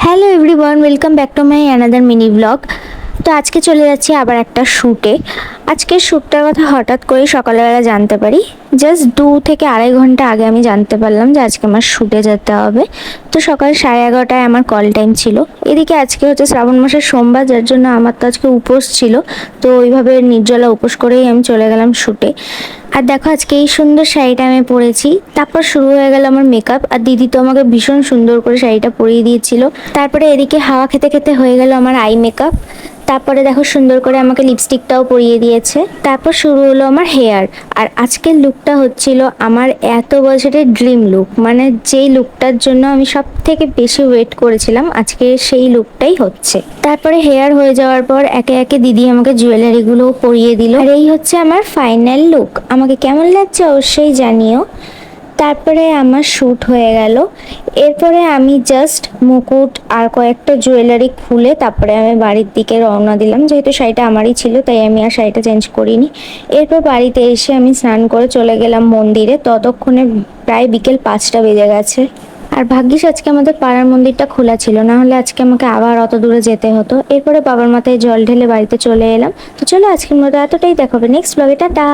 Hello everyone, welcome back to my another mini blog. তো আজকে চলে যাচ্ছি আবার একটা শ্যুটে। আজকের শ্যুটটার কথা হঠাৎ করে সকালবেলা জানতে পারি। জাস্ট 2 থেকে 2.5 ঘন্টা আগে আমি জানতে পারলাম যে আজকে আমার শ্যুটে যেতে হবে। তো সকাল 11:30টায় আমার কল টাইম ছিল। এদিকে আজকে হচ্ছে শ্রাবণ মাসের সোমবার, যার জন্য আমার তো আজকে উপোস ছিল। তো ওইভাবে নির্জলা উপোস করেই আমি চলে গেলাম শ্যুটে। আর দেখো আজকে এই সুন্দর শাড়িটা আমি পরেছি। তারপর শুরু হয়ে গেল আমার মেকআপ, আর দিদি তো আমাকে ভীষণ সুন্দর করে শাড়িটা পরিয়ে দিয়েছিল। তারপরে এদিকে হাওয়া খেতে খেতে হয়ে গেল আমার আই মেকআপ। তারপরে দেখো সুন্দর করে আমাকে লিপস্টিকটাও পরিয়ে দিয়েছে। তারপর শুরু হলো আমার হেয়ার। আর আজকের লুকটা হচ্ছিল আমার এত বছরের ড্রিম লুক, মানে যেই লুকটার জন্য আমি সব থেকে বেশি ওয়েট করেছিলাম, আজকে সেই লুকটাই হচ্ছে। তারপরে হেয়ার হয়ে যাওয়ার পর একে একে দিদি আমাকে জুয়েলারিগুলো পরিয়ে দিল। আর এই হচ্ছে আমার ফাইনাল লুক। আমাকে কেমন লাগছে অবশ্যই জানিও। তারপরে আমার শ্যুট হয়ে গেল। এরপরে আমি জাস্ট মুকুট আর কয়েকটা জুয়েলারি খুলে তারপরে আমি বাড়ির দিকে রওনা দিলাম। যেহেতু শাড়িটা আমারই ছিল তাই আমি আর শাড়িটা চেঞ্জ করিনি। এরপর বাড়িতে এসে আমি স্নান করে চলে গেলাম মন্দিরে। ততক্ষণে প্রায় বিকেল 5টা বেজে গেছে। আর ভাগ্যিস আজকে আমাদের পাড়ার মন্দিরটা খোলা ছিল, না হলে আজকে আমাকে আবার অত দূরে যেতে হতো। এরপরে বাবার মাথায় জল ঢেলে বাড়িতে চলে এলাম। তো চলো আজকের মতো এতটাই, দেখাবে নেক্সট ব্লগে, টাটা।